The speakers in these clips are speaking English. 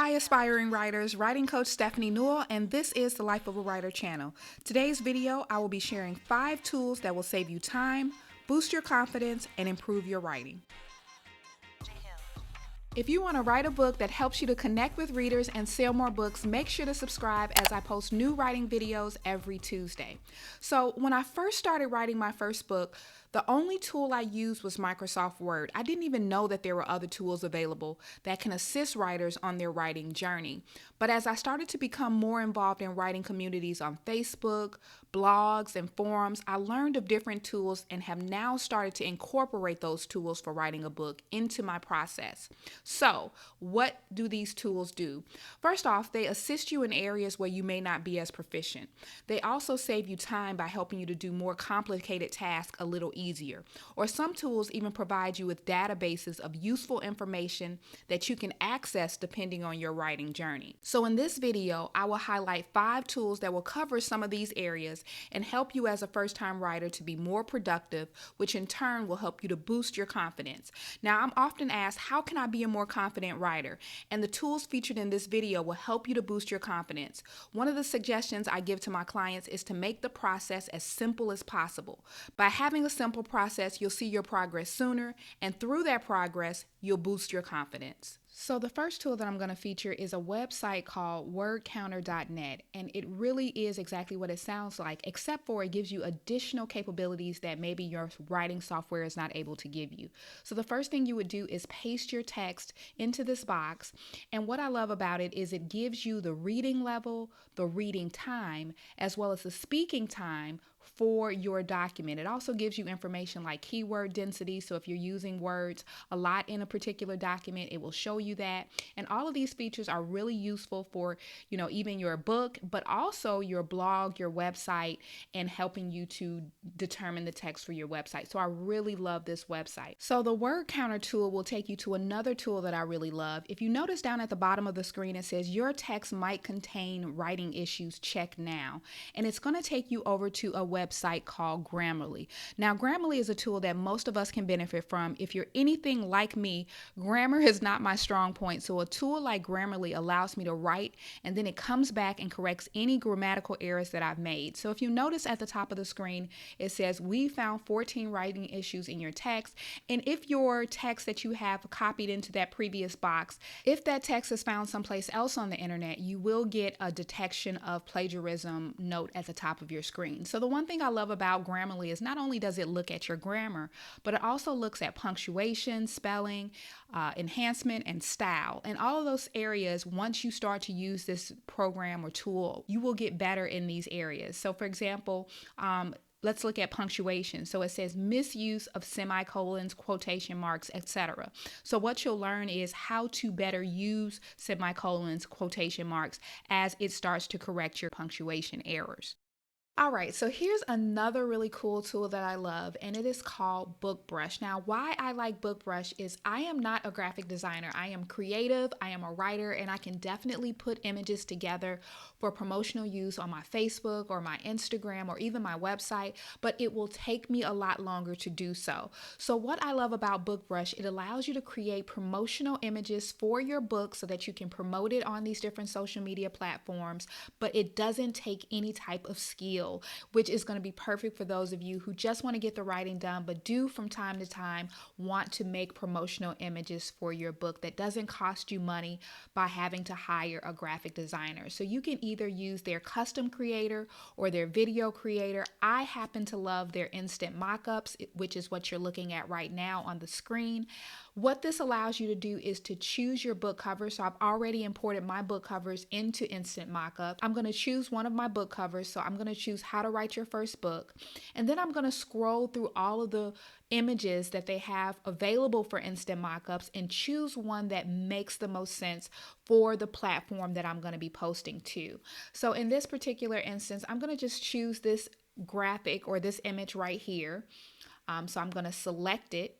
Hi, aspiring writers. Writing coach Stephanie Newell, and this is the Life of a Writer channel. Today's video, I will be sharing 5 tools that will save you time, boost your confidence, and improve your writing. If you want to write a book that helps you to connect with readers and sell more books, make sure to subscribe as I post new writing videos every Tuesday. So when I first started writing my first book, the only tool I used was Microsoft Word. I didn't even know that there were other tools available that can assist writers on their writing journey. But as I started to become more involved in writing communities on Facebook, blogs, and forums, I learned of different tools and have now started to incorporate those tools for writing a book into my process. So, what do these tools do? First off, they assist you in areas where you may not be as proficient. They also save you time by helping you to do more complicated tasks a little easier. Or some tools even provide you with databases of useful information that you can access depending on your writing journey. So in this video, I will highlight 5 tools that will cover some of these areas and help you as a first-time writer to be more productive, which in turn will help you to boost your confidence. Now, I'm often asked, how can I be a more confident writer? And the tools featured in this video will help you to boost your confidence. One of the suggestions I give to my clients is to make the process as simple as possible. By having a simple process, you'll see your progress sooner, and through that progress, you'll boost your confidence. So the first tool that I'm going to feature is a website called wordcounter.net, and it really is exactly what it sounds like, except for it gives you additional capabilities that maybe your writing software is not able to give you. So the first thing you would do is paste your text into this box, and what I love about it is it gives you the reading level, the reading time, as well as the speaking time for your document. It also gives you information like keyword density. So if you're using words a lot in a particular document, it will show you that. And all of these features are really useful for, even your book, but also your blog, your website, and helping you to determine the text for your website. So I really love this website. So the word counter tool will take you to another tool that I really love. If you notice down at the bottom of the screen, it says your text might contain writing issues, check now. And it's going to take you over to a website called Grammarly. Now, Grammarly is a tool that most of us can benefit from. If you're anything like me, grammar is not my strong point. So a tool like Grammarly allows me to write, and then it comes back and corrects any grammatical errors that I've made. So if you notice at the top of the screen, it says we found 14 writing issues in your text. And if your text that you have copied into that previous box, if that text is found someplace else on the internet, you will get a detection of plagiarism note at the top of your screen. So the one thing I love about Grammarly is not only does it look at your grammar, but it also looks at punctuation, spelling, enhancement, and style. And all of those areas, once you start to use this program or tool, you will get better in these areas. So for example, let's look at punctuation. So it says misuse of semicolons, quotation marks, etc. So what you'll learn is how to better use semicolons, quotation marks as it starts to correct your punctuation errors. All right, so here's another really cool tool that I love, and it is called BookBrush. Now, why I like BookBrush is I am not a graphic designer. I am creative, I am a writer, and I can definitely put images together for promotional use on my Facebook or my Instagram or even my website, but it will take me a lot longer to do so. So what I love about BookBrush, it allows you to create promotional images for your book so that you can promote it on these different social media platforms, but it doesn't take any type of skill, which is going to be perfect for those of you who just want to get the writing done, but do from time to time want to make promotional images for your book that doesn't cost you money by having to hire a graphic designer. So you can either use their custom creator or their video creator. I happen to love their instant mockups, which is what you're looking at right now on the screen. What this allows you to do is to choose your book cover. So I've already imported my book covers into Instant Mockup. I'm going to choose one of my book covers. So I'm going to choose How to Write Your First Book. And then I'm going to scroll through all of the images that they have available for Instant Mockups and choose one that makes the most sense for the platform that I'm going to be posting to. So in this particular instance, I'm going to just choose this graphic or this image right here. So I'm going to select it.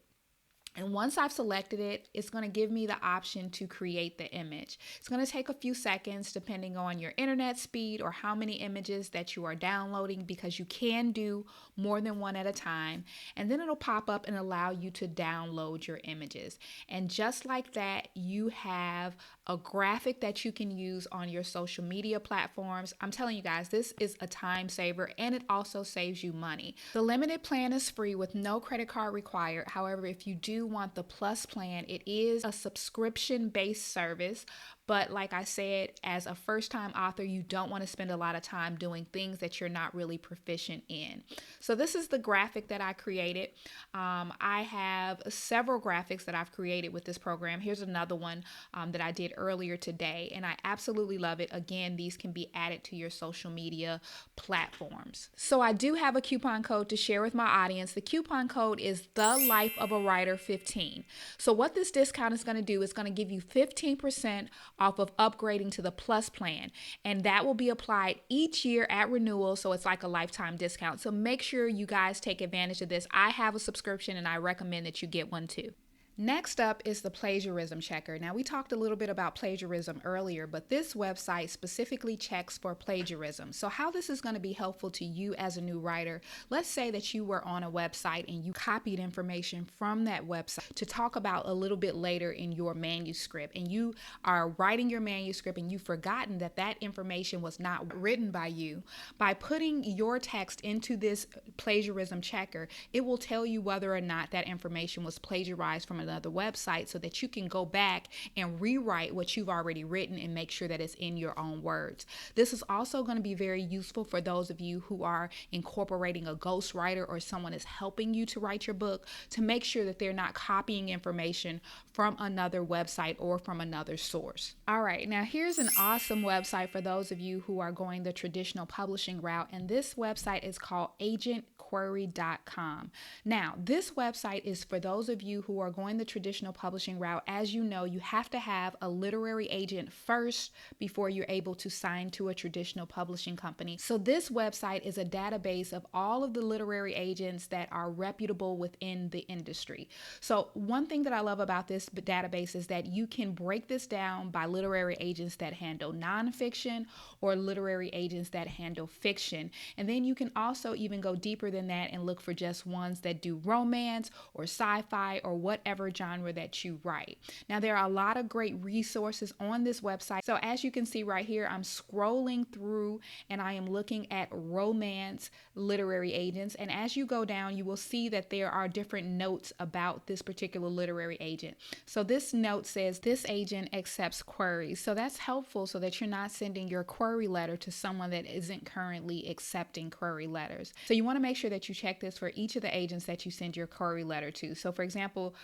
And once I've selected it, it's going to give me the option to create the image. It's going to take a few seconds depending on your internet speed or how many images that you are downloading, because you can do more than one at a time. And then it'll pop up and allow you to download your images. And just like that, you have a graphic that you can use on your social media platforms. I'm telling you guys, this is a time saver, and it also saves you money. The limited plan is free with no credit card required. However, if you do want the plus plan, it is a subscription-based service. But like I said, as a first-time author, you don't want to spend a lot of time doing things that you're not really proficient in. So this is the graphic that I created. I have several graphics that I've created with this program. Here's another one that I did earlier today, and I absolutely love it. Again, these can be added to your social media platforms. So I do have a coupon code to share with my audience. The coupon code is The Life of a Writer 15. So what this discount is going to do is going to give you 15% off of upgrading to the plus plan, and that will be applied each year at renewal, so it's like a lifetime discount. So make sure you guys take advantage of this. I have a subscription and I recommend that you get one too. Next up is the plagiarism checker. Now, we talked a little bit about plagiarism earlier, but this website specifically checks for plagiarism. So how this is going to be helpful to you as a new writer, let's say that you were on a website and you copied information from that website to talk about a little bit later in your manuscript, and you are writing your manuscript and you've forgotten that that information was not written by you. By putting your text into this plagiarism checker, it will tell you whether or not that information was plagiarized from another website, so that you can go back and rewrite what you've already written and make sure that it's in your own words. This is also going to be very useful for those of you who are incorporating a ghostwriter or someone is helping you to write your book, to make sure that they're not copying information from another website or from another source. All right, now here's an awesome website for those of you who are going the traditional publishing route, and this website is called agentquery.com. Now, this website is for those of you who are going the traditional publishing route. As you know, you have to have a literary agent first before you're able to sign to a traditional publishing company. So this website is a database of all of the literary agents that are reputable within the industry. So one thing that I love about this database is that you can break this down by literary agents that handle nonfiction or literary agents that handle fiction. And then you can also even go deeper than that and look for just ones that do romance or sci-fi or whatever genre that you write. Now, there are a lot of great resources on this website. So as you can see right here, I'm scrolling through and I am looking at romance literary agents. And as you go down, you will see that there are different notes about this particular literary agent. So this note says this agent accepts queries. So that's helpful so that you're not sending your query letter to someone that isn't currently accepting query letters. So you want to make sure that you check this for each of the agents that you send your query letter to. So for example,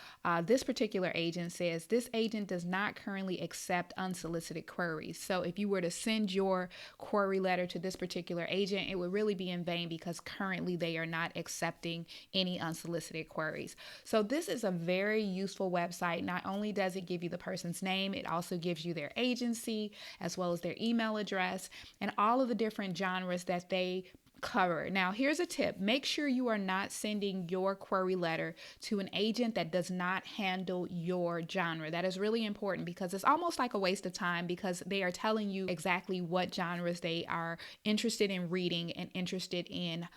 this particular agent says this agent does not currently accept unsolicited queries. So if you were to send your query letter to this particular agent, it would really be in vain because currently they are not accepting any unsolicited queries. So this is a very useful website. Not only does it give you the person's name, it also gives you their agency as well as their email address and all of the different genres that they cover. Now, here's a tip. Make sure you are not sending your query letter to an agent that does not handle your genre. That is really important because it's almost like a waste of time because they are telling you exactly what genres they are interested in reading and interested in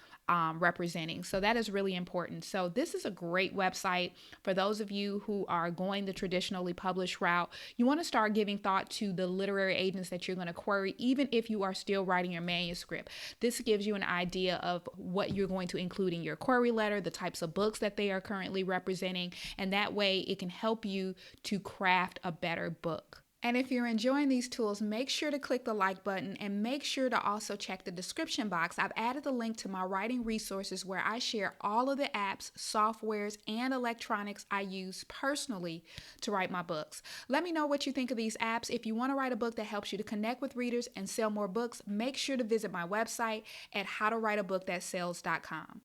representing. So that is really important. So this is a great website for those of you who are going the traditionally published route. You want to start giving thought to the literary agents that you're going to query, even if you are still writing your manuscript. This gives you an idea of what you're going to include in your query letter, the types of books that they are currently representing, and that way it can help you to craft a better book. And if you're enjoying these tools, make sure to click the like button and make sure to also check the description box. I've added the link to my writing resources where I share all of the apps, softwares, and electronics I use personally to write my books. Let me know what you think of these apps. If you want to write a book that helps you to connect with readers and sell more books, make sure to visit my website at howtowriteabookThatsells.com.